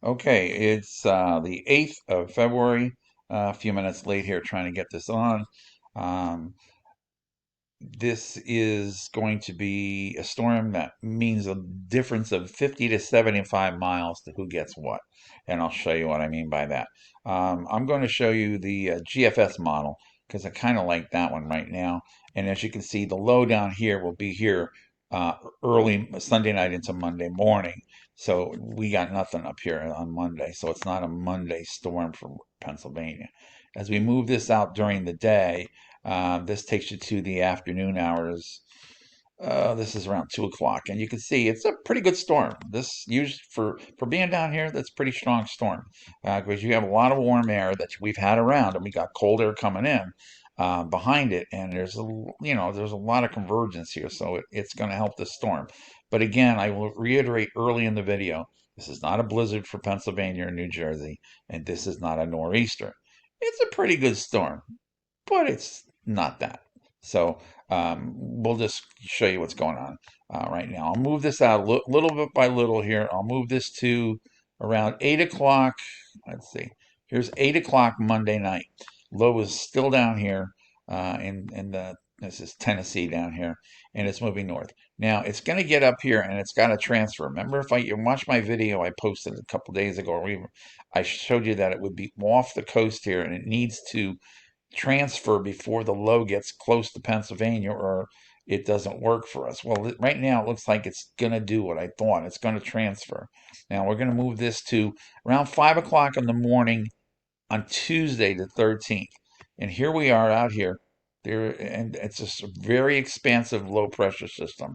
Okay, it's the 8th of February. A few minutes late here trying to get this on. Um, this is going to be a storm that means a difference of 50 to 75 miles to who gets what. And I'll show you what I mean by that. I'm going to show you the GFS model because I kind of like that one right now. And as you can see, the low down here will be here uh, early Sunday night into Monday morning. So we got nothing up here on Monday. So it's not a Monday storm for Pennsylvania. As we move this out during the day, this takes you to the afternoon hours. This is around 2 o'clock, and you can see it's a pretty good storm. This used for being down here, that's a pretty strong storm because you have a lot of warm air that we've had around, and we got cold air coming in behind it, and there's a lot of convergence here, so it's going to help this storm. But again, I will reiterate early in the video, this is not a blizzard for Pennsylvania or New Jersey, and this is not a nor'easter. It's a pretty good storm, but it's not that. So we'll just show you what's going on right now. I'll move this out little bit by little here. I'll move this to around 8 o'clock. Let's see. Here's 8 o'clock Monday night. Low is still down here this is Tennessee down here, and it's moving north. Now it's going to get up here and it's got to transfer. Remember, if you watch my video I posted a couple days ago, I showed you that it would be off the coast here, and it needs to transfer before the low gets close to Pennsylvania or it doesn't work for us. Well, right now it looks like it's going to do what I thought. It's going to transfer. Now we're going to move this to around 5 o'clock in the morning on Tuesday the 13th. And here we are out here. And it's just a very expansive low pressure system.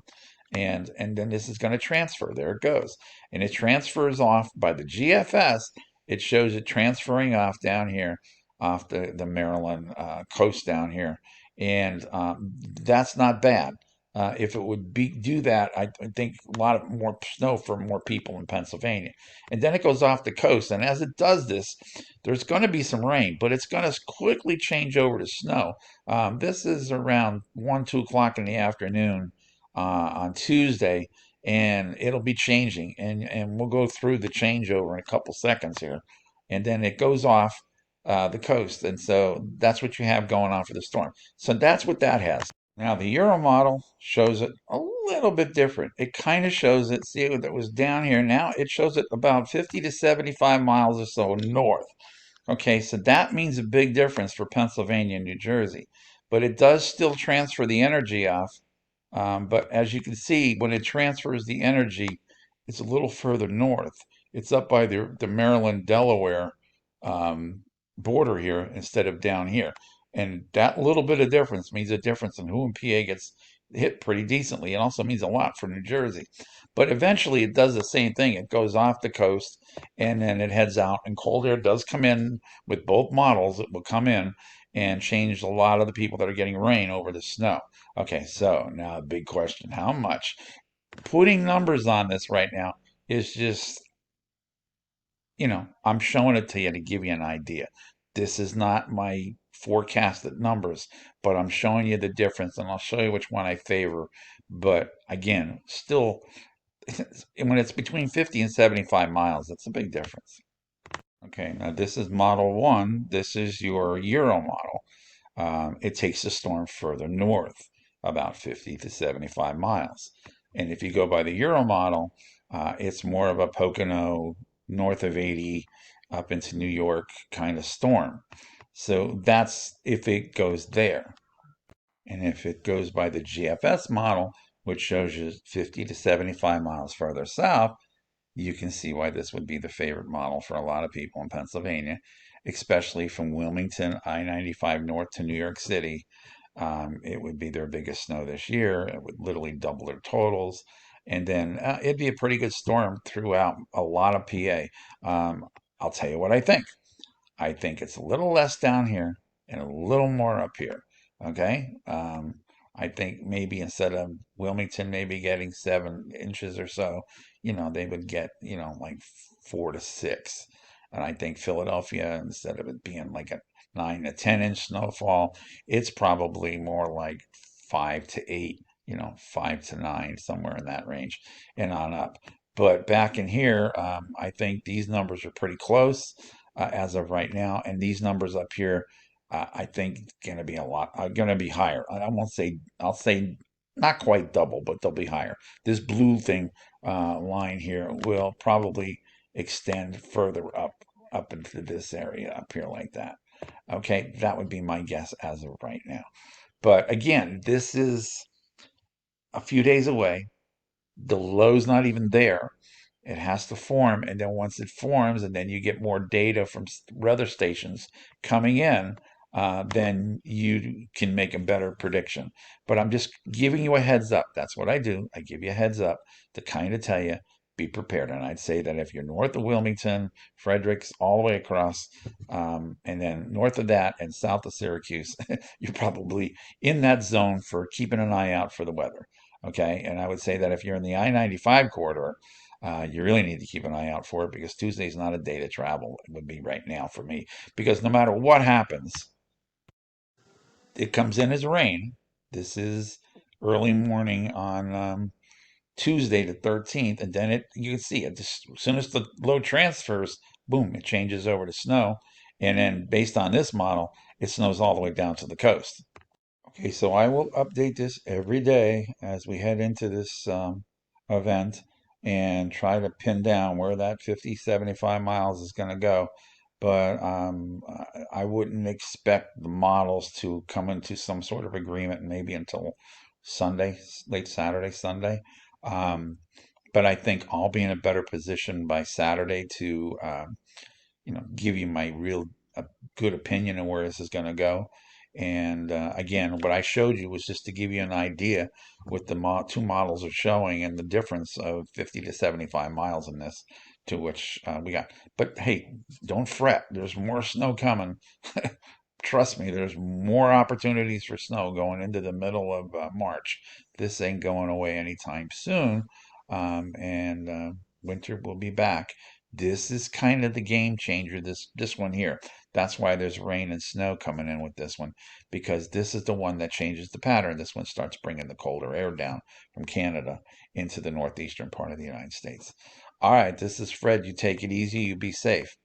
And then this is going to transfer. There it goes. And it transfers off by the GFS. It shows it transferring off down here, off the Maryland coast down here. And that's not bad. If it would do that, I think a lot of more snow for more people in Pennsylvania. And then it goes off the coast. And as it does this, there's going to be some rain, but it's going to quickly change over to snow. This is around 1, 2 o'clock in the afternoon on Tuesday, and it'll be changing. And we'll go through the changeover in a couple seconds here. And then it goes off the coast. And so that's what you have going on for the storm. So that's what that has. Now, the Euro model shows it a little bit different. It kind of shows it, see, that was down here. Now it shows it about 50 to 75 miles or so north. Okay, so that means a big difference for Pennsylvania and New Jersey. But it does still transfer the energy off. But as you can see, when it transfers the energy, it's a little further north. It's up by the Maryland-Delaware border here instead of down here. And that little bit of difference means a difference in who in PA gets hit pretty decently. It also means a lot for New Jersey. But eventually it does the same thing. It goes off the coast and then it heads out, and cold air does come in with both models. It will come in and change a lot of the people that are getting rain over the snow. Okay, so now a big question. How much? Putting numbers on this right now is just, I'm showing it to you to give you an idea. This is not my forecasted numbers, but I'm showing you the difference, and I'll show you which one I favor. But again, still, when it's between 50 and 75 miles, that's a big difference. Okay, now this is model one. This is your Euro model. It takes the storm further north, about 50 to 75 miles. And if you go by the Euro model, it's more of a Pocono, north of 80, up into New York kind of storm. So that's if it goes there. And if it goes by the GFS model, which shows you 50 to 75 miles further south, you can see why this would be the favorite model for a lot of people in Pennsylvania, especially from Wilmington, I-95 north to New York City. It would be their biggest snow this year. It would literally double their totals. And then it'd be a pretty good storm throughout a lot of PA. I'll tell you what I think. I think it's a little less down here and a little more up here. Okay? I think maybe instead of Wilmington maybe getting 7 inches or so, they would get, like 4 to 6. And I think Philadelphia, instead of it being like a 9 to 10 inch snowfall, it's probably more like 5 to 8, 5 to 9, somewhere in that range and on up. But back in here, I think these numbers are pretty close as of right now, and these numbers up here, I think going to be a lot, going to be higher. I won't say, I'll say not quite double, but they'll be higher. This blue thing line here will probably extend further up into this area up here like that. Okay, that would be my guess as of right now. But again, this is a few days away. The low's not even there. It has to form, and then once it forms, and then you get more data from weather stations coming in, then you can make a better prediction. But I'm just giving you a heads up. That's what I do. I give you a heads up to kind of tell you, be prepared. And I'd say that if you're north of Wilmington, Fredericks, all the way across, and then north of that and south of Syracuse, you're probably in that zone for keeping an eye out for the weather. Okay, and I would say that if you're in the I-95 corridor, you really need to keep an eye out for it because Tuesday's not a day to travel. It would be right now for me because no matter what happens, it comes in as rain. This is early morning on Tuesday the 13th, and then you can see it. As soon as the low transfers, boom, it changes over to snow, and then based on this model, it snows all the way down to the coast. Okay, so I will update this every day as we head into this event and try to pin down where that 50, 75 miles is going to go. But I wouldn't expect the models to come into some sort of agreement maybe until Sunday, late Saturday, Sunday. Um, but I think I'll be in a better position by Saturday to give you my real good opinion of where this is going to go. And again, what I showed you was just to give you an idea what the two models are showing and the difference of 50 to 75 miles in this to which we got. But hey, don't fret. There's more snow coming. Trust me, there's more opportunities for snow going into the middle of March. This ain't going away anytime soon. And winter will be back. This is kind of the game changer, this one here. That's why there's rain and snow coming in with this one, because this is the one that changes the pattern. This one starts bringing the colder air down from Canada into the northeastern part of the United States. All right, this is Fred. You take it easy. You be safe.